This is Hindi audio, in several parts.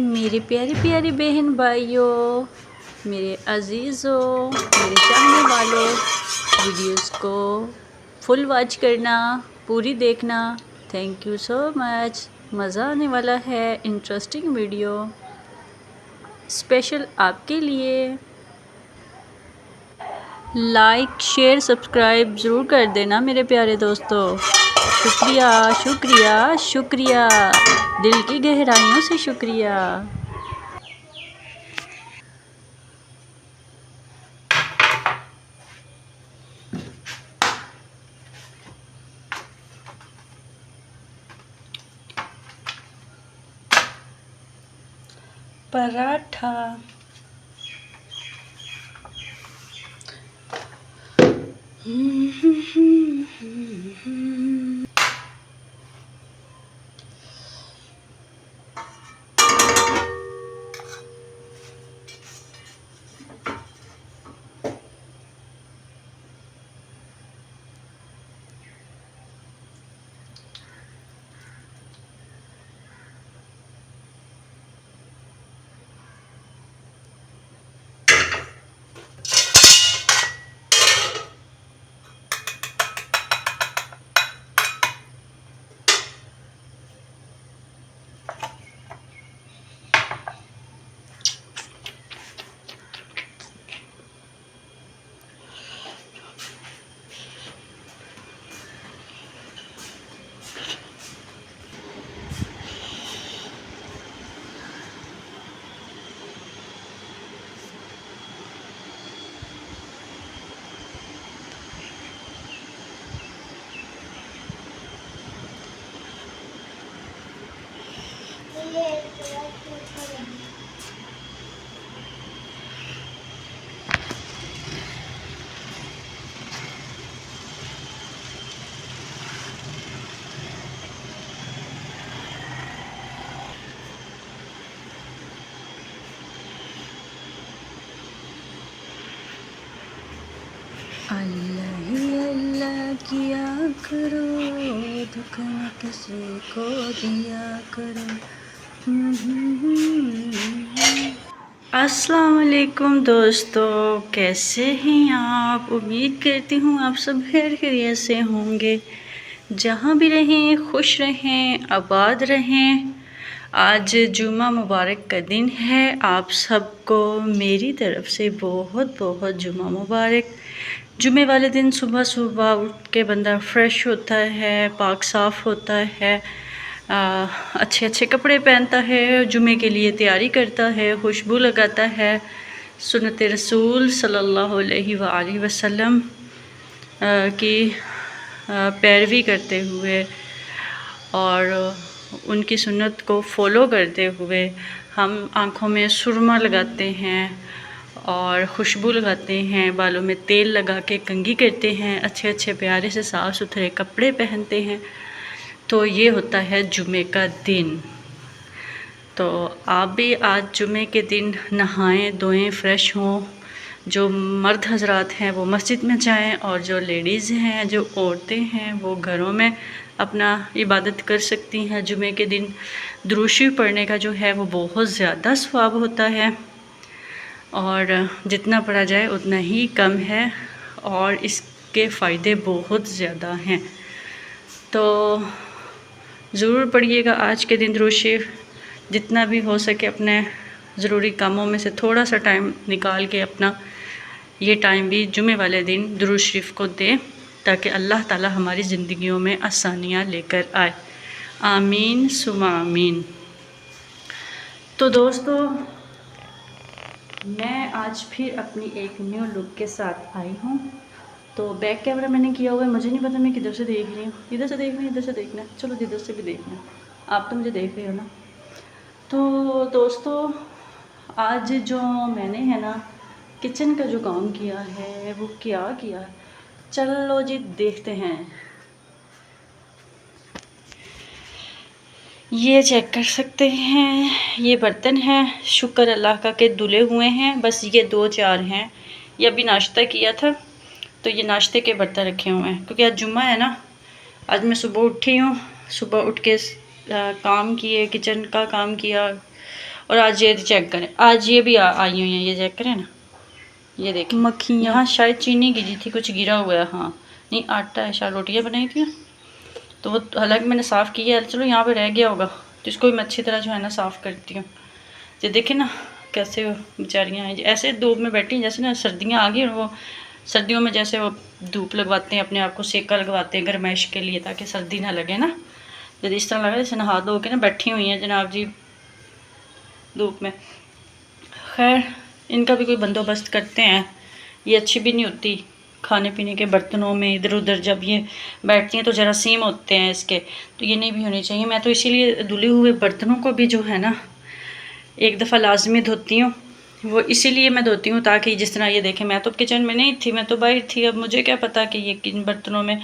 मेरे प्यारे प्यारे बहन भाइयों, मेरे अजीज़ों, मेरे चाहने वालों, वीडियोस को फुल वॉच करना, पूरी देखना। Thank you so much. मज़ा आने वाला है, इंटरेस्टिंग वीडियो स्पेशल आपके लिए। लाइक शेयर सब्सक्राइब ज़रूर कर देना मेरे प्यारे दोस्तों। शुक्रिया शुक्रिया शुक्रिया, दिल की गहराइयों से शुक्रिया। पराठा अल्लाह ही अल्लाह किया करो, दुख न किसी को दिया करो। अस्सलाम वालेकुम दोस्तों, कैसे हैं आप? उम्मीद करती हूँ आप सब खैरियत से होंगे। जहाँ भी रहें खुश रहें, आबाद रहें। आज जुम्मा मुबारक का दिन है। आप सबको मेरी तरफ से बहुत बहुत जुम्मा मुबारक। जुम्मे वाले दिन सुबह सुबह उठ के बंदा फ्रेश होता है, पाक साफ़ होता है, अच्छे अच्छे कपड़े पहनता है, जुम्मे के लिए तैयारी करता है, खुशबू लगाता है, सुन्नत रसूल सल्लल्लाहु अलैहि वसल्लम की पैरवी करते हुए और उनकी सुन्नत को फॉलो करते हुए हम आँखों में सुरमा लगाते हैं और खुशबू लगाते हैं, बालों में तेल लगा के कंघी करते हैं, अच्छे अच्छे प्यारे से साफ़ सुथरे कपड़े पहनते हैं। तो ये होता है जुमे का दिन। तो आप भी आज जुमे के दिन नहाएं धोएं, फ़्रेश हों। जो मर्द हजरात हैं वो मस्जिद में जाएं और जो लेडीज़ हैं, जो औरतें हैं, वो घरों में अपना इबादत कर सकती हैं। जुमे के दिन दुरूद शरीफ पढ़ने का जो है वो बहुत ज़्यादा सवाब होता है और जितना पढ़ा जाए उतना ही कम है और इसके फ़ायदे बहुत ज़्यादा हैं। तो ज़रूर पढ़िएगा आज के दिन दुरूद शरीफ, जितना भी हो सके अपने ज़रूरी कामों में से थोड़ा सा टाइम निकाल के अपना ये टाइम भी जुमे वाले दिन दुरूद शरीफ को दें ताकि अल्लाह ताला हमारी ज़िंदगियों में आसानियाँ लेकर आए। आमीन सुमा आमीन। तो दोस्तों, मैं आज फिर अपनी एक न्यू लुक के साथ आई हूँ। तो बैक कैमरा मैंने किया हुआ है, मुझे नहीं पता मैं किधर से देख रही हूँ। इधर से देखना, इधर से देखना, चलो जिधर से भी देखना, आप तो मुझे देख रहे हो ना। तो दोस्तों, आज जो मैंने है ना किचन का जो काम किया है वो क्या किया, चलो जी देखते हैं। ये चेक कर सकते हैं, ये बर्तन हैं, शुक्र अल्लाह का के धुले हुए हैं। बस ये 2-4 हैं, ये अभी नाश्ता किया था तो ये नाश्ते के बर्तन रखे हुए हैं क्योंकि आज जुम्मा है ना। आज मैं सुबह उठी हूँ, सुबह उठ के काम किए, किचन का काम किया और आज ये चेक करें, आज ये भी आई हुई हैं, ये चेक करें ना, ये देखें मक्खियाँ। यहाँ शायद चीनी गिरी थी, कुछ गिरा हुआ है। हाँ नहीं, आटा है, शायद रोटियाँ बनाई थी तो वो, हालांकि मैंने साफ़ किया है, चलो यहाँ पे रह गया होगा तो इसको भी मैं अच्छी तरह जो है ना साफ़ करती हूँ। ये देखें ना कैसे बेचारियाँ हैं, ऐसे धूप में बैठी हैं जैसे ना सर्दियाँ आ गई और वो सर्दियों में जैसे वो धूप लगवाते हैं, अपने आप को सेका लगवाते हैं गर्माइश के लिए ताकि सर्दी ना लगे ना। यदि इस तरह लगे जैसे नहा धो के ना बैठी हुई हैं जनाब जी धूप में। खैर इनका भी कोई बंदोबस्त करते हैं, ये अच्छी भी नहीं होती खाने पीने के बर्तनों में इधर उधर जब ये बैठती हैं तो जरासीम होते हैं इसके, तो ये नहीं भी होनी चाहिए। मैं तो इसीलिए धुले हुए बर्तनों को भी जो है ना एक दफ़ा लाजमी धोती हूँ। वो इसीलिए मैं धोती हूँ ताकि जिस तरह ये देखें, मैं तो किचन में नहीं थी, मैं तो बाहर थी, अब मुझे क्या पता कि ये किन बर्तनों में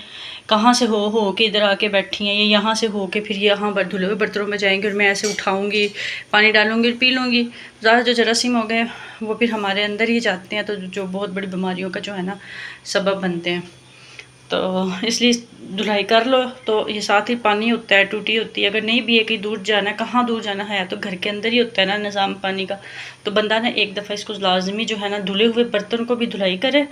कहाँ से हो के इधर आके बैठी हैं, ये यहाँ से हो के फिर यहाँ पर धुले हुए बर्तनों में जाएंगी और मैं ऐसे उठाऊँगी, पानी डालूँगी और पी लूँगी। ज़्यादा जो जरासीम हो गए वो फिर हमारे अंदर ही जाते हैं, तो जो बहुत बड़ी बीमारियों का जो है ना सबब बनते हैं। तो इसलिए धुलाई कर लो तो ये साथ ही पानी होता है, टूटी होती है। अगर नहीं भी है कि दूर जाना है, कहाँ दूर जाना है, तो घर के अंदर ही होता है ना निज़ाम पानी का। तो बंदा ना एक दफ़ा इसको लाजमी जो है ना धुले हुए बर्तन को भी धुलाई करे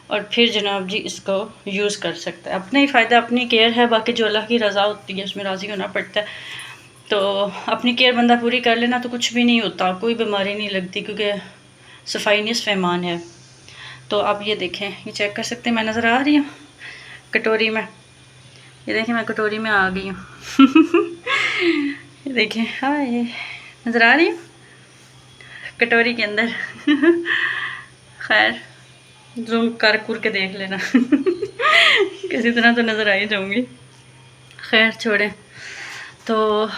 और फिर जनाब जी इसको यूज़ कर सकता है। अपना ही फ़ायदा, अपनी केयर है, बाकी जो अल्लाह की रज़ा होती है उसमें राज़ी होना पड़ता है। तो अपनी केयर बंदा पूरी कर लेना तो कुछ भी नहीं होता, कोई बीमारी नहीं लगती, क्योंकि सफाई निस्फ़ ईमान है। तो आप ये देखें, ये चेक कर सकते हैं, मैं नज़र आ रही हूँ कटोरी में, ये देखें मैं कटोरी में आ गई हूँ ये देखें, हाय नज़र आ रही हूँ कटोरी के अंदर खैर जूम कर के देख लेना किसी तरह तो नज़र आ ही जाऊँगी। खैर छोड़ें, तो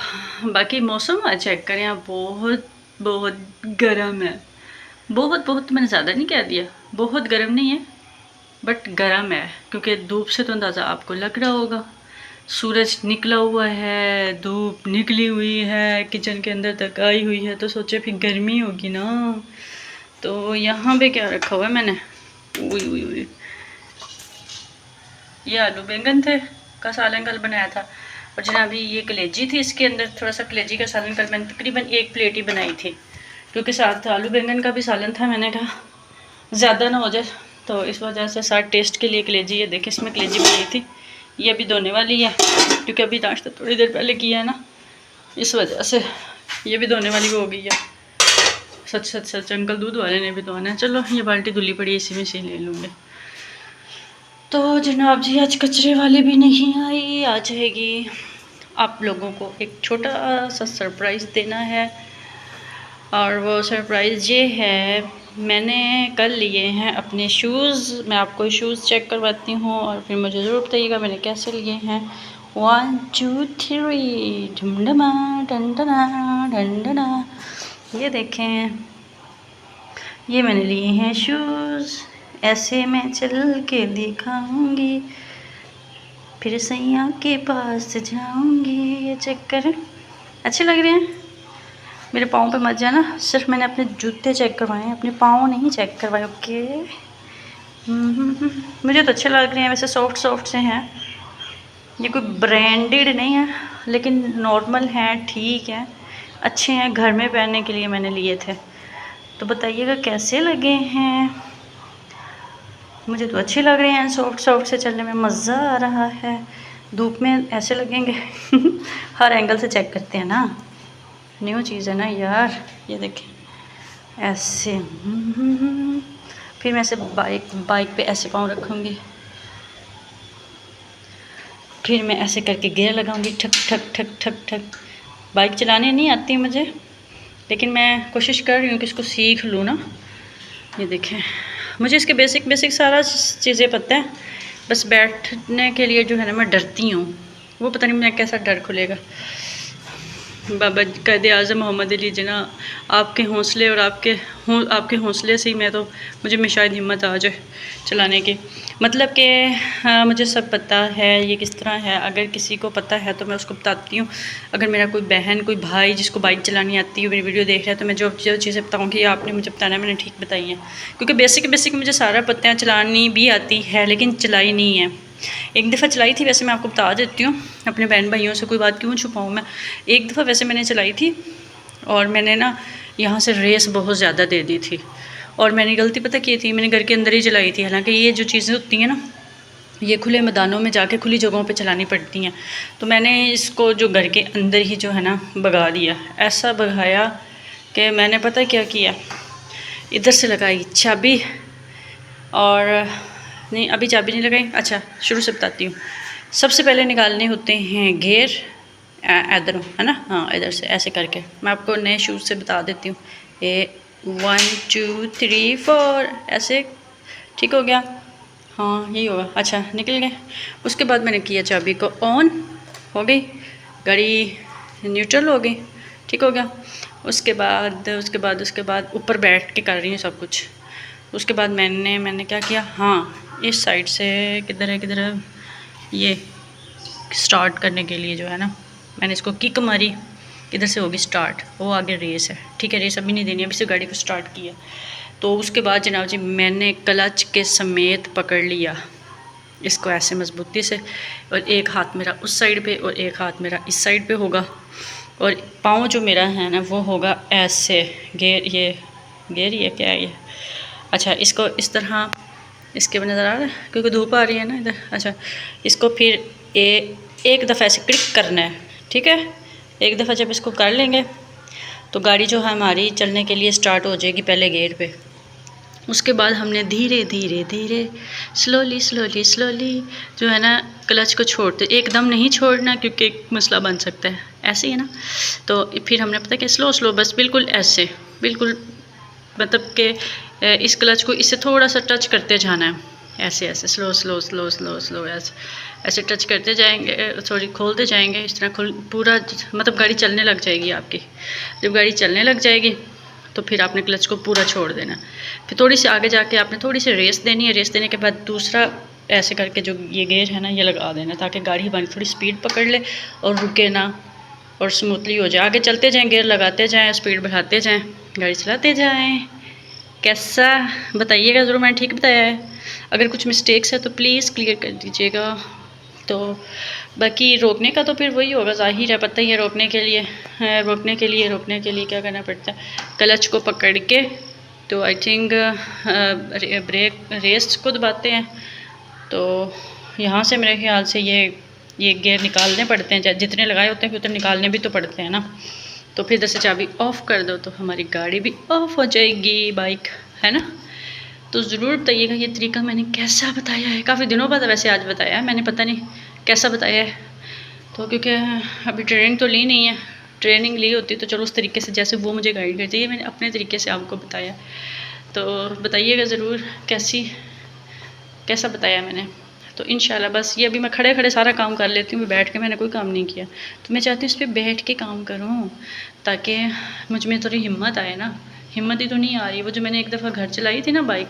बाकी मौसम आज चेक करें, आप बहुत बहुत गर्म है, बहुत मैंने ज़्यादा नहीं कह दिया, बहुत गर्म नहीं है बट गर्म है, क्योंकि धूप से तो अंदाज़ा आपको लग रहा होगा, सूरज निकला हुआ है, धूप निकली हुई है, किचन के अंदर तक आई हुई है, तो सोचे फिर गर्मी होगी ना। तो यहाँ पे क्या रखा हुआ है मैंने, उई ये आलू बैंगन थे का सालन कल बनाया था, और जनाबी ये कलेजी थी, इसके अंदर थोड़ा सा कलेजी का सालन कल मैंने तकरीबन 1 प्लेट ही बनाई थी, क्योंकि साथ आलू बैंगन का भी सालन था। मैंने कहा ज़्यादा ना हो जाए, तो इस वजह से साथ टेस्ट के लिए कलेजी, ये देखिए इसमें कलेजी बनाई थी, ये अभी धोने वाली है क्योंकि अभी नाश्ता थोड़ी देर पहले किया है ना, इस वजह से ये भी धोने वाली हो गई है। सच अंकल दूध वाले ने भी धोना है। चलो ये बाल्टी धुली पड़ी है, इसी में से ले लूँगे। तो जनाब जी आज कचरे वाली भी नहीं आई, आ जाएगी। आप लोगों को एक छोटा सा सरप्राइज़ देना है, और वो सरप्राइज़ ये है, मैंने कल लिए हैं अपने शूज़। मैं आपको शूज़ चेक करवाती हूँ और फिर मुझे ज़रूर बताइएगा मैंने कैसे लिए हैं। 1 2 3 ढमढमा ढंढना ढंढना, ये देखें, ये मैंने लिए हैं शूज़, ऐसे मैं चल के दिखाऊंगी, फिर सैया के पास जाऊंगी। ये चेक करें, अच्छे लग रहे हैं। मेरे पाँव पे मत जाना, सिर्फ मैंने अपने जूते चेक करवाए हैं, अपने पाँव नहीं चेक करवाए। ओके मुझे तो अच्छे लग रहे हैं, वैसे सॉफ्ट से हैं, ये कोई ब्रांडेड नहीं है लेकिन नॉर्मल हैं, ठीक है, अच्छे हैं, घर में पहनने के लिए मैंने लिए थे। तो बताइएगा कैसे लगे हैं। मुझे तो अच्छे लग रहे हैं, सॉफ्ट से चलने में मज़ा आ रहा है। धूप में ऐसे लगेंगे हर एंगल से चेक करते हैं ना, न्यू चीज़ है ना यार। ये देखें ऐसे फिर मैं ऐसे बाइक पे ऐसे पाँव रखूँगी, फिर मैं ऐसे करके गियर लगाऊंगी, ठक ठक ठक ठक ठक। बाइक चलाने नहीं आती मुझे, लेकिन मैं कोशिश कर रही हूँ कि इसको सीख लूँ ना। ये देखें मुझे इसके बेसिक सारा चीज़ें पता है, बस बैठने के लिए जो है ना मैं डरती हूँ, वो पता नहीं मुझे कैसा डर खुलेगा। बाबा क़ायदे आज़म मोहम्मद अली जना, आपके हौसले और आपके हौसले से ही मुझे में शायद हिम्मत आ जाए चलाने की। मतलब कि मुझे सब पता है ये किस तरह है, अगर किसी को पता है तो मैं उसको बताती हूँ। अगर मेरा कोई बहन कोई भाई जिसको बाइक चलानी आती है मेरी वीडियो देख रहा है, तो मैं जो चीज़ें बताऊँगी आपने मुझे बताना, मैंने ठीक बताई हैं, क्योंकि बेसिक मुझे सारा पता है, चलानी भी आती है लेकिन चलाई नहीं है। एक दफ़ा चलाई थी, वैसे मैं आपको बता देती हूँ, अपने बहन भाइयों से कोई बात क्यों छुपाऊँ मैं। एक दफ़ा वैसे मैंने चलाई थी और मैंने ना यहाँ से रेस बहुत ज़्यादा दे दी थी। और मैंने गलती पता की थी, मैंने घर के अंदर ही चलाई थी। हालांकि ये जो चीज़ें होती हैं ना, ये खुले मैदानों में जाके खुली जगहों पे चलानी पड़ती हैं। तो मैंने इसको जो घर के अंदर ही जो है ना भगा दिया। ऐसा भगाया कि मैंने पता क्या किया, इधर से लगाई चाबी, और नहीं अभी चाबी नहीं लगाई, अच्छा शुरू से बताती हूँ। सबसे पहले निकालने होते हैं गियर, इधर है ना, हाँ इधर से ऐसे करके। मैं आपको नए शूज़ से बता देती हूँ। ये 1 2 3 4 ऐसे, ठीक हो गया, हाँ यही होगा, अच्छा निकल गए। उसके बाद मैंने किया चाबी को ऑन, हो गई गाड़ी, न्यूट्रल हो गई, ठीक हो गया। उसके बाद ऊपर बैठ के कर रही हूँ सब कुछ। उसके बाद मैंने क्या किया, हाँ इस साइड से किधर है, ये स्टार्ट करने के लिए जो है ना, मैंने इसको किक मारी, इधर से होगी स्टार्ट, वो आगे रेस है, ठीक है। रेस अभी नहीं देनी, अभी से गाड़ी को स्टार्ट किया। तो उसके बाद जनाब जी मैंने क्लच के समेत पकड़ लिया इसको ऐसे मजबूती से, और एक हाथ मेरा उस साइड पे और एक हाथ मेरा इस साइड पे होगा, और पाँव जो मेरा है ना वो होगा ऐसे, गेयर ये क्या है ये, अच्छा इसको इस तरह, इसके नज़र आ रहा है क्योंकि धूप आ रही है ना इधर, अच्छा इसको फिर एक दफ़ा ऐसे क्लिक करना है, ठीक है। एक दफ़ा जब इसको कर लेंगे तो गाड़ी जो है हमारी चलने के लिए स्टार्ट हो जाएगी पहले गेयर पे। उसके बाद हमने धीरे धीरे स्लोली जो है ना क्लच को छोड़ते, एकदम नहीं छोड़ना क्योंकि एक मसला बन सकता है, ऐसे ही है ना। तो फिर हमने पता कि स्लो बस बिल्कुल ऐसे, बिल्कुल मतलब कि इस क्लच को इससे थोड़ा सा टच करते जाना है, ऐसे स्लो ऐसे टच करते जाएंगे, सॉरी खोलते जाएंगे इस तरह, पूरा मतलब गाड़ी चलने लग जाएगी आपकी। जब गाड़ी चलने लग जाएगी तो फिर आपने क्लच को पूरा छोड़ देना। फिर थोड़ी सी आगे जाके आपने थोड़ी सी रेस देनी है, रेस देने के बाद दूसरा ऐसे करके जो ये गेयर है ना ये लगा देना, ताकि गाड़ी हमारी थोड़ी स्पीड पकड़ ले और रुके ना, और स्मूथली हो जाए। आगे चलते जाएं, गेयर लगाते जाएं, स्पीड बढ़ाते जाएं, गाड़ी चलाते जाएं। कैसा बताइएगा ज़रूर, मैंने ठीक बताया है। अगर कुछ मिस्टेक्स है तो प्लीज़ क्लियर कर दीजिएगा। तो बाकी रोकने का तो फिर वही होगा, ज़ाहिर है, पता ही है। रोकने के लिए क्या करना पड़ता है, क्लच को पकड़ के, तो आई थिंक ब्रेक रेस को दबाते हैं। तो यहाँ से मेरे ख्याल से ये गियर निकालने पड़ते हैं, जितने लगाए होते हैं फिर उतने निकालने भी तो पड़ते हैं ना। तो फिर जैसे चाबी ऑफ़ कर दो तो हमारी गाड़ी भी ऑफ़ हो जाएगी, बाइक है ना। तो ज़रूर बताइएगा ये तरीका मैंने कैसा बताया है। काफ़ी दिनों बाद वैसे आज बताया है मैंने, पता नहीं कैसा बताया है। तो क्योंकि अभी ट्रेनिंग तो ली नहीं है, ट्रेनिंग ली होती तो चलो उस तरीके से जैसे वो मुझे गाइड करती है, मैंने अपने तरीके से आपको बताया। तो बताइएगा ज़रूर कैसा बताया मैंने। तो इंशाल्लाह बस ये अभी मैं खड़े खड़े सारा काम कर लेती हूँ, बैठ के मैंने कोई काम नहीं किया। तो मैं चाहती हूँ इस पर बैठ के काम करूँ ताकि मुझ में थोड़ी हिम्मत आए ना। हिम्मत ही तो नहीं आ रही। वो जो मैंने एक दफ़ा घर चलाई थी ना बाइक,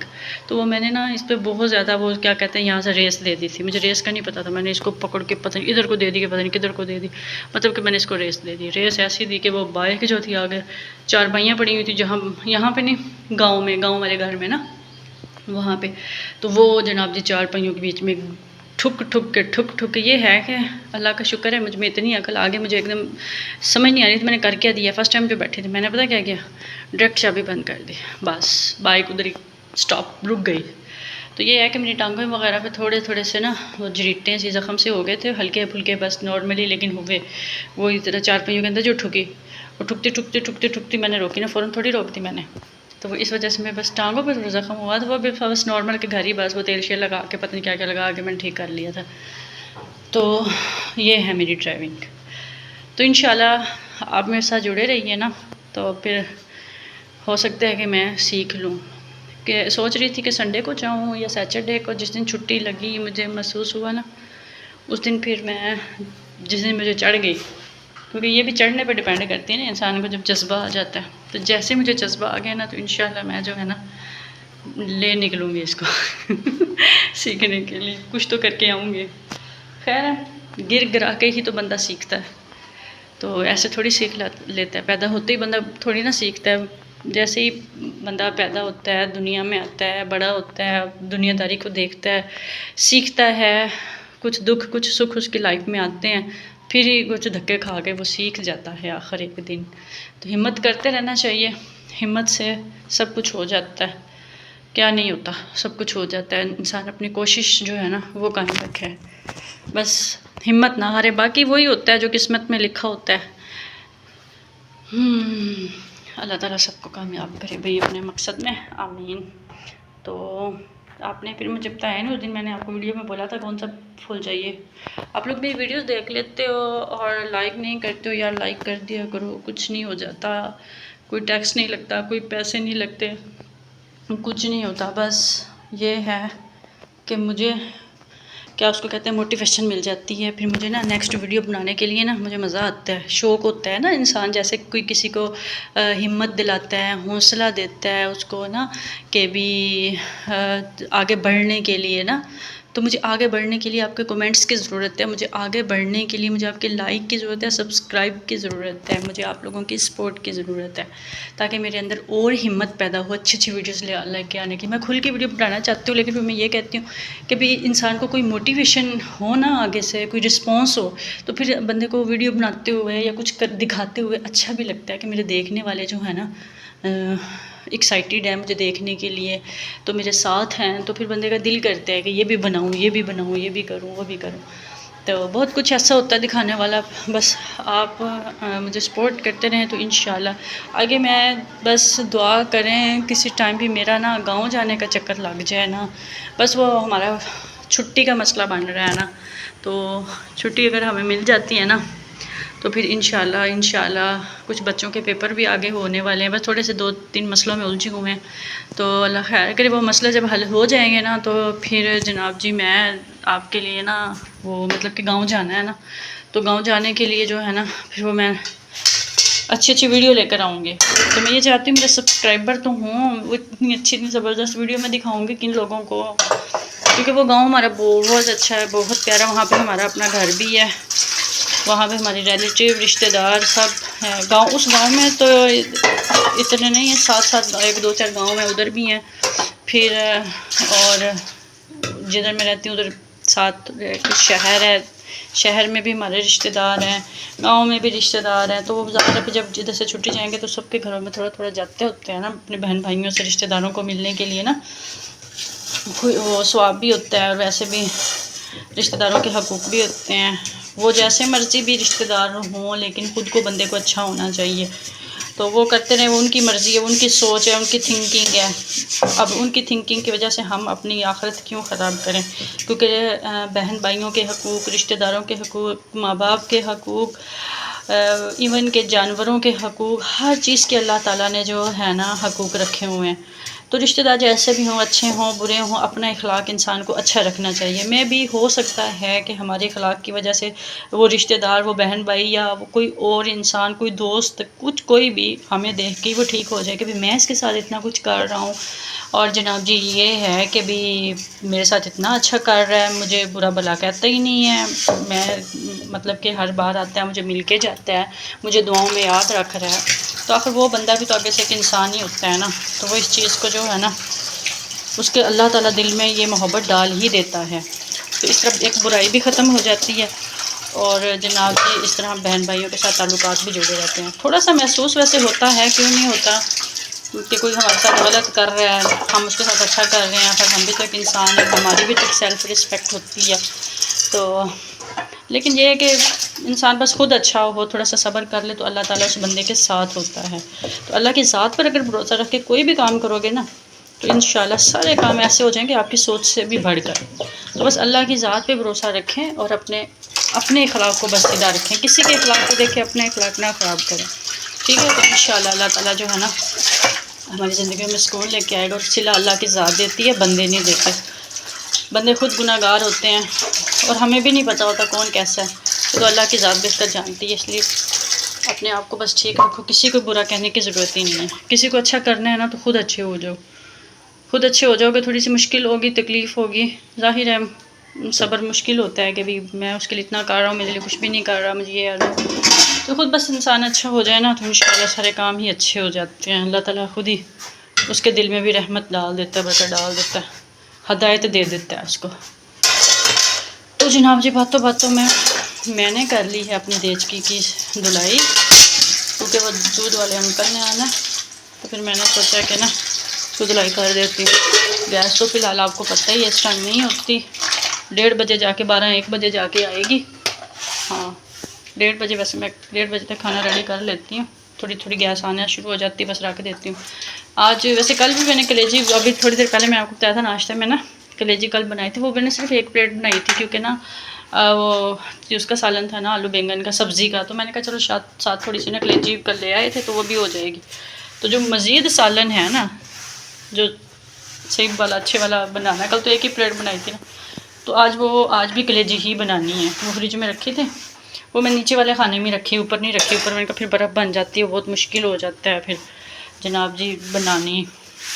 तो वो मैंने ना इस पर बहुत ज़्यादा वो क्या कहते हैं यहाँ से रेस दे दी थी। मुझे रेस का नहीं पता था, मैंने इसको पकड़ के पता नहीं इधर को दे दी, पता नहीं किधर को दे दी, मतलब कि मैंने इसको रेस दे दी। रेस ऐसी दी कि वो बाइक जो थी आगे चार पहियाँ पड़ी हुई थी, जहाँ यहाँ पे नहीं गाँव वाले घर में ना वहाँ पे, तो वो जनाब जी चार पहियों के बीच में ठुक ये है कि अल्लाह का शुक्र है मुझ में इतनी अकल आ गई। मुझे एकदम समझ नहीं आ रही थी मैंने कर क्या दिया। फर्स्ट टाइम पे बैठी थी मैंने, पता क्या किया, डायरेक्ट चाबी बंद कर दी, बस बाइक उधर ही स्टॉप, रुक गई। तो ये है कि मेरी टांगों वगैरह पे थोड़े से ना वो जरीटें सी ज़ख्म से हो गए थे, हल्के फुल्के बस नॉर्मली, लेकिन हुए वो इस तरह चार पहियों के अंदर जो ठुकी, वो ठुकती मैंने रोकी ना, फ़ौरन थोड़ी रोक दी मैंने। तो वो इस वजह से मैं बस टांगों पर थोड़ा ज़ख्म हुआ, तो वो भी बस नॉर्मल के घर ही बस वो तेल शेल लगा के पता नहीं क्या क्या लगा के मैंने ठीक कर लिया था। तो ये है मेरी ड्राइविंग। तो इंशाल्लाह आप मेरे साथ जुड़े रहिए ना, तो फिर हो सकता है कि मैं सीख लूँ। कि सोच रही थी कि संडे को जाऊँ या सैटरडे को, जिस दिन छुट्टी लगी मुझे महसूस हुआ ना उस दिन फिर मैं, जिस दिन मुझे चढ़ गई, क्योंकि ये भी चढ़ने पे डिपेंड करती है ना इंसान को, जब जज्बा आ जाता है। तो जैसे मुझे जज्बा आ गया ना तो इंशाल्लाह मैं जो है ना ले निकलूँगी इसको सीखने के लिए, कुछ तो करके आऊँगी। खैर गिर गिरा के ही तो बंदा सीखता है, तो ऐसे थोड़ी सीख लेता है। पैदा होते ही बंदा थोड़ी ना सीखता है। जैसे ही बंदा पैदा होता है, दुनिया में आता है, बड़ा होता है, दुनियादारी को देखता है, सीखता है, कुछ दुख कुछ सुख उसकी लाइफ में आते हैं, फिर ही कुछ धक्के खा के वो सीख जाता है आखिर एक दिन। तो हिम्मत करते रहना चाहिए, हिम्मत से सब कुछ हो जाता है, क्या नहीं होता, सब कुछ हो जाता है। इंसान अपनी कोशिश जो है ना वो कायम रखे, बस हिम्मत ना हारे, बाकी वही होता है जो किस्मत में लिखा होता है। अल्लाह ताला सबको कामयाब करे भाई अपने मकसद में, आमीन। तो आपने फिर मुझे बताया ना उस दिन, मैंने आपको वीडियो में बोला था कौन सा फूल चाहिए। आप लोग मेरी वीडियोस देख लेते हो और लाइक नहीं करते हो यार, लाइक कर दिया करो, कुछ नहीं हो जाता, कोई टैक्स नहीं लगता, कोई पैसे नहीं लगते, कुछ नहीं होता। बस ये है कि मुझे क्या उसको कहते हैं मोटिवेशन मिल जाती है, फिर मुझे ना नेक्स्ट वीडियो बनाने के लिए ना मुझे मज़ा आता है, शौक़ होता है ना इंसान, जैसे कोई किसी को हिम्मत दिलाता है, हौसला देता है उसको ना कि भी आगे बढ़ने के लिए ना। तो मुझे आगे बढ़ने के लिए आपके कमेंट्स की ज़रूरत है, मुझे आगे बढ़ने के लिए मुझे आपके लाइक की ज़रूरत है, सब्सक्राइब की ज़रूरत है, मुझे आप लोगों की सपोर्ट की ज़रूरत है, ताकि मेरे अंदर और हिम्मत पैदा हो अच्छी अच्छी वीडियोस लेके आने की। मैं खुल की वीडियो बनाना चाहती हूँ, लेकिन फिर मैं ये कहती हूँ कि भाई इंसान को कोई मोटिवेशन हो ना, आगे से कोई रिस्पॉन्स हो, तो फिर बंदे को वीडियो बनाते हुए या कुछ दिखाते हुए अच्छा भी लगता है कि मेरे देखने वाले जो है ना एक्साइटेड है मुझे देखने के लिए, तो मेरे साथ हैं, तो फिर बंदे का दिल करता है कि ये भी बनाऊँ, ये भी बनाऊँ, ये भी करूँ, वो भी करूँ। तो बहुत कुछ ऐसा होता है दिखाने वाला, बस आप मुझे सपोर्ट करते रहें तो इंशाल्लाह आगे मैं, बस दुआ करें किसी टाइम भी मेरा ना गांव जाने का चक्कर लग जाए ना, बस वो हमारा छुट्टी का मसला बन रहा है ना, तो छुट्टी अगर हमें मिल जाती है ना तो फिर इंशाल्लाह कुछ बच्चों के पेपर भी आगे होने वाले हैं, बस थोड़े से 2-3 मसलों में उलझे हुए हैं, तो अल्लाह खैर करे वो मसले जब हल हो जाएंगे ना तो फिर जनाब जी मैं आपके लिए ना वो मतलब कि गांव जाना है ना, तो गांव जाने के लिए जो है ना फिर वो मैं अच्छी अच्छी वीडियो लेकर आऊँगी। तो मैं ये चाहती हूँ मेरे सब्सक्राइबर तो हों, वो इतनी अच्छी इतनी ज़बरदस्त वीडियो मैं दिखाऊँगी किन लोगों को, क्योंकि वो गाँव हमारा बहुत अच्छा है, बहुत प्यारा, वहाँ पर हमारा अपना घर भी है, वहाँ पे हमारे रिलेटिव रिश्तेदार सब हैं। गाँव उस गांव में तो इतने नहीं हैं, 7-7 1-2-4 गांव हैं, उधर भी हैं फिर, और जिधर मैं रहती हूँ उधर साथ कुछ शहर है, शहर में भी हमारे रिश्तेदार हैं, गांव में भी रिश्तेदार हैं। तो वो ज़्यादा पे जब जिधर से छुट्टी जाएंगे तो सबके घरों में थोड़ा थोड़ा जाते होते हैं ना अपने बहन भाइयों से, रिश्तेदारों को मिलने के लिए ना, वो स्वाब भी होता है और वैसे भी रिश्तेदारों के हकूक़ भी होते हैं। वो जैसे मर्ज़ी भी रिश्तेदार हों, लेकिन ख़ुद को बंदे को अच्छा होना चाहिए, तो वो करते रहे, वो उनकी मर्ज़ी है, उनकी सोच है, उनकी थिंकिंग है। अब उनकी थिंकिंग की वजह से हम अपनी आखिरत क्यों ख़राब करें, क्योंकि बहन भाइयों के हकूक़, रिश्तेदारों के हकूक़, माँ बाप के हकूक़, इवन के जानवरों के हकूक़, हर चीज़ के अल्लाह ताला ने जो है ना हकूक़ रखे हुए हैं। तो रिश्तेदार जैसे भी हों, अच्छे हों बुरे हों, अपना इखलाक इंसान को अच्छा रखना चाहिए। मैं भी हो सकता है कि हमारे इखलाक की वजह से वो रिश्तेदार, वो बहन भाई या वो कोई और इंसान, कोई दोस्त, कुछ कोई भी हमें देख के वो ठीक हो जाए कि भाई मैं इसके साथ इतना कुछ कर रहा हूँ और जनाब जी ये है कि भी मेरे साथ इतना अच्छा कर रहा है, मुझे बुरा भला कहता ही नहीं है, मैं मतलब कि हर बार आता है मुझे मिल के जाता है, मुझे दुआओं में याद रख रहा है, तो आखिर वो बंदा भी तो आगे से एक इंसान ही होता है ना। तो वो इस चीज़ को जो है ना उसके अल्लाह ताला दिल में ये मोहब्बत डाल ही देता है, तो इस तरह एक बुराई भी ख़त्म हो जाती है और जनाब जी इस तरह बहन भाइयों के साथ ताल्लुकात भी जुड़े रहते हैं। थोड़ा सा महसूस वैसे होता है, क्यों नहीं होता, कि कोई हमारे साथ गलत कर रहा है, हम उसके साथ अच्छा कर रहे हैं, फिर हम भी तो एक इंसान है, हमारी भी तो एक सेल्फ़ रिस्पेक्ट होती है। तो लेकिन ये है कि इंसान बस खुद अच्छा हो, थोड़ा सा सब्र कर ले तो अल्लाह ताला उस बंदे के साथ होता है। तो अल्लाह की ज़ात पर अगर भरोसा रख के कोई भी काम करोगे ना तो इंशाल्लाह सारे काम ऐसे हो जाएंगे आपकी सोच से भी बढ़कर। तो बस अल्लाह की ज़ात पे भरोसा रखें और अपने अखलाक को बस सीधा रखें, किसी के अखलाक को देखें अपने अखलाक ना ख़राब करें, ठीक है। तो इंशाल्लाह अल्लाह ताला जो है ना हमारी ज़िंदगी में सुकून लेके आएगा, और सिला अल्लाह की ज़ात देती है, बंदे नहीं देते। बंदे खुद गुनाहगार होते हैं और हमें भी नहीं पता होता कौन कैसा है, तो अल्लाह की ज़ात बेहतर जानती है। इसलिए अपने आप को बस ठीक रखो, किसी को बुरा कहने की ज़रूरत ही नहीं है। किसी को अच्छा करना है ना तो खुद अच्छे हो जाओ, खुद अच्छे हो जाओगे, थोड़ी सी मुश्किल होगी, तकलीफ़ होगी, ज़ाहिर है सब्र मुश्किल होता है कि भाई मैं उसके लिए इतना कर रहा हूँ, मेरे लिए कुछ भी नहीं कर रहा, मुझे ये यार, तो खुद बस इंसान अच्छा हो जाए ना तो इंशाल्लाह सारे काम ही अच्छे हो जाते हैं। अल्लाह ताला खुद ही उसके दिल में भी रहमत डाल देता है, बरकत डाल देता है, हदायत दे देता है उसको। तो जनाब जी बातों बातों में मैंने कर ली है अपनी देचकी की धुलाई, क्योंकि वो दूध वाले अंकल ने आना, तो फिर मैंने सोचा कि ना इसको धुलाई कर देती हूँ। गैस तो फ़िलहाल आपको पता ही है इस टाइम नहीं होती, 1:30 बजे जाके 12-1 बजे जाके आएगी। हाँ 1:30 बजे, वैसे मैं 1:30 बजे तक खाना रेडी कर लेती हूँ। थोड़ी थोड़ी गैस आना शुरू हो जाती है, बस रख देती हूँ। आज वैसे कल भी मैंने कलेजी, अभी थोड़ी देर पहले मैं आपको बताया था नाश्ते में ना, कलेजी कल बनाई थी। वो मैंने सिर्फ 1 प्लेट बनाई थी क्योंकि ना वो जो उसका सालन था ना आलू बैंगन का सब्ज़ी का, तो मैंने कहा चलो साथ थोड़ी सी ना कलेजी कल ले आए थे तो वो भी हो जाएगी। तो जो मज़ीद सालन है ना, जो सही वाला अच्छे वाला बनाना है, कल तो 1 ही प्लेट बनाई थी ना, तो आज भी कलेजी ही बनानी है। वो फ्रिज में रखे थे, वो मैं नीचे वाले खाने में रखी, ऊपर नहीं रखी। ऊपर मैंने कहा फिर बर्फ़ बन जाती है, बहुत मुश्किल हो जाता है, फिर जनाब जी बनानी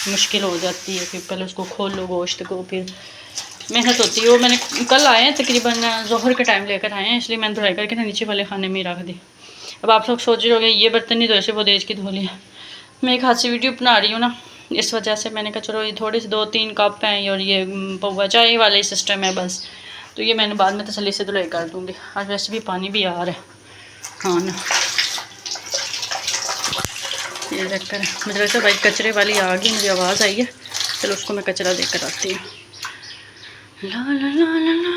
मुश्किल हो जाती है। फिर पहले उसको खोल लो गोश्त को, फिर मेहनत होती है। वो मैंने कल आए हैं तकरीबन ज़ोहर के टाइम लेकर आए हैं, इसलिए मैंने धुलाई करके ना नीचे वाले खाने में ही रख दी। अब आप लोग सोच रहे होंगे ये बर्तन नहीं धोए से वो देज की धो लिया। मैं एक हाथ से वीडियो बना रही हूँ ना, इस वजह से मैंने कहा चलो ये थोड़े से 2-3 कप हैं और ये पौवा चाय वाला ही सिस्टम है बस, तो ये मैंने बाद में तसल्ली से धुलाई कर दूँगी। आज वैसे भी पानी भी आ रहा है। हाँ ना, ये देखकर मुझे लगता है भाई कचरे वाली आ गई, मुझे आवाज़ आई है। चलो उसको मैं कचरा देकर आती हूँ। ला ला ला ला ला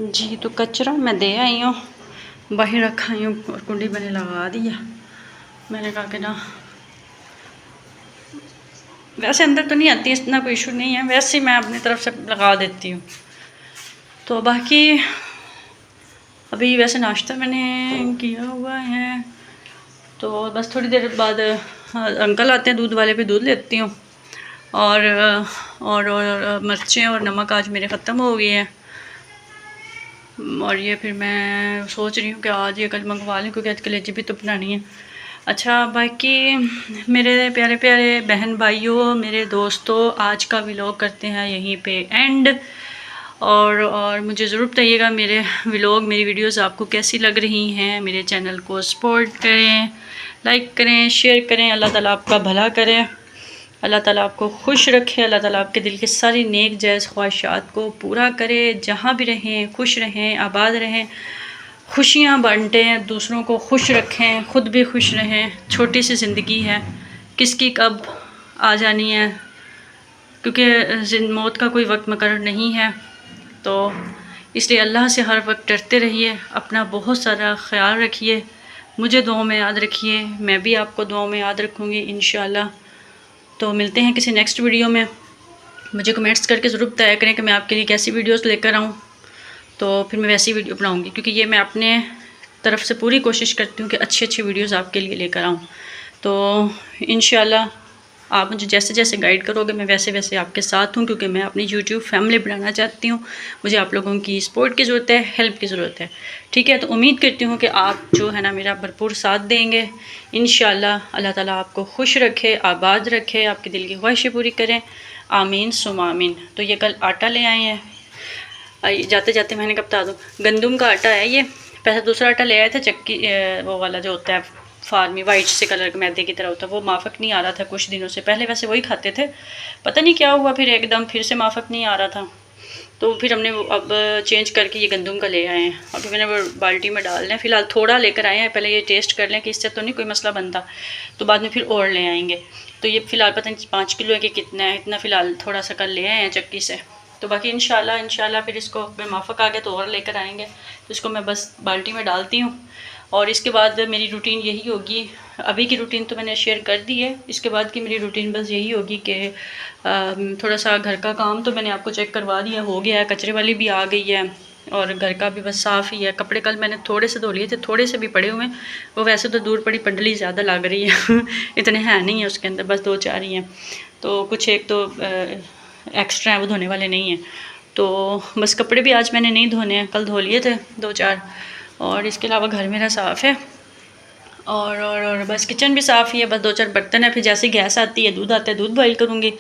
जी, तो कचरा मैं दे आई हूँ, बाहर रखा हूँ और कुंडी मैंने लगा दिया। मैंने कहा कि ना वैसे अंदर तो नहीं आती, इतना कोई इशू नहीं है, वैसे ही मैं अपनी तरफ से लगा देती हूँ। तो बाकी अभी वैसे नाश्ता मैंने किया हुआ है, तो बस थोड़ी देर बाद अंकल आते हैं दूध वाले पे दूध लेती हूँ। और मिर्चें और नमक आज मेरे ख़त्म हो गए हैं, और ये फिर मैं सोच रही हूँ कि आज ये कल मंगवा लें क्योंकि आज कलेजी भी तो बनानी है। अच्छा बाकी मेरे प्यारे प्यारे बहन भाइयों, मेरे दोस्तों, आज का व्लॉग करते हैं यहीं पे एंड। और मुझे ज़रूर बताइएगा मेरे व्लॉग, मेरी वीडियोस आपको कैसी लग रही हैं। मेरे चैनल को सपोर्ट करें, लाइक करें, शेयर करें। अल्लाह ताला आपका भला करे, अल्लाह ताला आपको खुश रखे, अल्लाह ताला आपके दिल की सारी नेक जायज़ ख्वाहिशात को पूरा करे। जहाँ भी रहें खुश रहें, आबाद रहें, खुशियाँ बांटें, दूसरों को खुश रखें, ख़ुद भी खुश रहें। छोटी सी ज़िंदगी है, किसकी कब आ जानी है, क्योंकि मौत का कोई वक्त मुकर्रर नहीं है। तो इसलिए अल्लाह से हर वक्त डरते रहिए, अपना बहुत सारा ख्याल रखिए, मुझे दुआओं में याद रखिए, मैं भी आपको दुआओं में याद रखूँगी इंशाअल्लाह। तो मिलते हैं किसी नेक्स्ट वीडियो में। मुझे कमेंट्स करके ज़रूर बताया करें कि मैं आपके लिए कैसी वीडियोस लेकर आऊँ, तो फिर मैं वैसी वीडियो बनाऊँगी, क्योंकि ये मैं अपने तरफ से पूरी कोशिश करती हूँ कि अच्छी अच्छी वीडियोस आपके लिए लेकर आऊँ। तो इंशाअल्लाह आप मुझे जैसे जैसे गाइड करोगे मैं वैसे वैसे आपके साथ हूँ, क्योंकि मैं अपनी यूट्यूब फैमिली बनाना चाहती हूँ। मुझे आप लोगों की सपोर्ट की ज़रूरत है, हेल्प की ज़रूरत है, ठीक है। तो उम्मीद करती हूँ कि आप जो है ना मेरा भरपूर साथ देंगे इंशाअल्लाह। अल्लाह ताला आपको खुश रखे, आबाद रखे, आपके दिल की ख्वाहिशें पूरी करें, आमीन सुम्मा आमीन। तो ये कल आटा ले आए हैं, जाते जाते मैंने कब बता दूँ, गंदम का आटा है ये। पहले दूसरा आटा ले आए थे चक्की, वो वाला जो होता है फार्मी वाइट से कलर के मैदे की तरह होता है, वो माफ़क नहीं आ रहा था कुछ दिनों से पहले। वैसे वही खाते थे, पता नहीं क्या हुआ फिर एकदम फिर से माफ़क नहीं आ रहा था, तो फिर हमने अब चेंज करके ये गंदम का ले आए हैं। अभी मैंने वो बाल्टी में डाल लें, फ़िलहाल थोड़ा लेकर आए हैं, पहले ये टेस्ट कर लें कि इससे तो नहीं कोई मसला बनता, तो बाद में फिर और ले आएंगे। तो ये फ़िलहाल पता नहीं 5 किलो है कि कितना है, इतना फ़िलहाल थोड़ा सा कर ले आए हैं चक्की से। तो बाकी इंशाल्लाह फिर इसको माफ़क आ गया तो और लेकर आएंगे। तो इसको मैं बस बाल्टी में डालती हूँ, और इसके बाद मेरी रूटीन यही होगी। अभी की रूटीन तो मैंने शेयर कर दी है, इसके बाद की मेरी रूटीन बस यही होगी कि थोड़ा सा घर का काम तो मैंने आपको चेक करवा दिया, हो गया है, कचरे वाली भी आ गई है, और घर का भी बस साफ़ ही है। कपड़े कल मैंने थोड़े से धो लिए थे, थोड़े से भी पड़े हुए हैं, वो वैसे तो दूर पड़ी पंडली ज़्यादा लग रही है इतने हैं नहीं है उसके अंदर, बस 2-4 ही हैं, तो कुछ एक तो एक्स्ट्रा है, वो धोने वाले नहीं हैं। तो बस कपड़े भी आज मैंने नहीं धोने हैं, कल धो लिए थे 2-4, और इसके अलावा घर मेरा साफ़ है, और बस किचन भी साफ़ ही है, बस 2-4 बर्तन है। फिर जैसे गैस आती है, दूध आता है, दूध बॉईल करूँगी,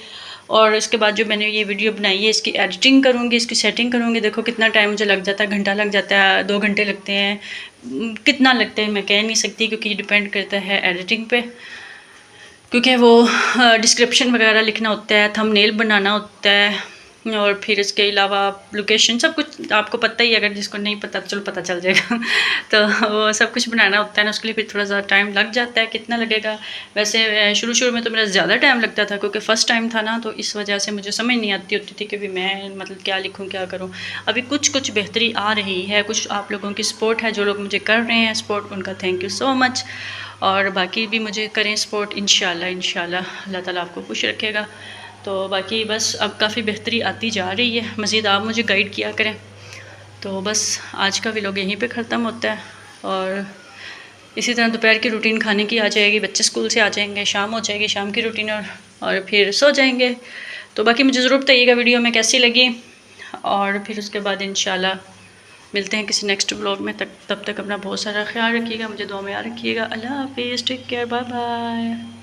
और इसके बाद जो मैंने ये वीडियो बनाई है इसकी एडिटिंग करूँगी, इसकी सेटिंग करूँगी। देखो कितना टाइम मुझे लग जाता है, घंटा लग जाता है, 2 घंटे लगते हैं, कितना लगता है मैं कह नहीं सकती, क्योंकि ये डिपेंड करता है एडिटिंग पे, क्योंकि वो डिस्क्रिप्शन वगैरह लिखना होता है, थंबनेल बनाना होता है, और फिर इसके अलावा लोकेशन सब कुछ आपको पता ही है, अगर जिसको नहीं पता चलो पता चल जाएगा तो वो सब कुछ बनाना होता है ना, उसके लिए फिर थोड़ा सा टाइम लग जाता है। कितना लगेगा, वैसे शुरू शुरू में तो मेरा ज़्यादा टाइम लगता था क्योंकि फ़र्स्ट टाइम था ना, तो इस वजह से मुझे समझ नहीं आती होती थी कि भी मैं मतलब क्या लिखूँ क्या करूँ। अभी कुछ कुछ बेहतरी आ रही है, कुछ आप लोगों की सपोर्ट है, जो लोग मुझे कर रहे हैं सपोर्ट, उनका थैंक यू सो मच। और बाकी भी मुझे करें सपोर्ट, इंशाल्लाह इंशाल्लाह अल्लाह ताला आपको खुश रखेगा। तो बाकी बस अब काफ़ी बेहतरी आती जा रही है, मज़ीद आप मुझे गाइड किया करें। तो बस आज का व्लॉग यहीं पे ख़त्म होता है, और इसी तरह दोपहर की रूटीन खाने की आ जाएगी, बच्चे स्कूल से आ जाएंगे, शाम हो जाएगी, शाम की रूटीन, और फिर सो जाएंगे। तो बाकी मुझे ज़रूर बताइएगा वीडियो में कैसी लगी, और फिर उसके बाद इंशाल्लाह मिलते हैं किसी नेक्स्ट व्लॉग में। तब तक अपना बहुत सारा ख्याल रखिएगा, मुझे दुआ में याद रखिएगा। अल्लाह हाफिज़, टेक केयर, बाय बाय।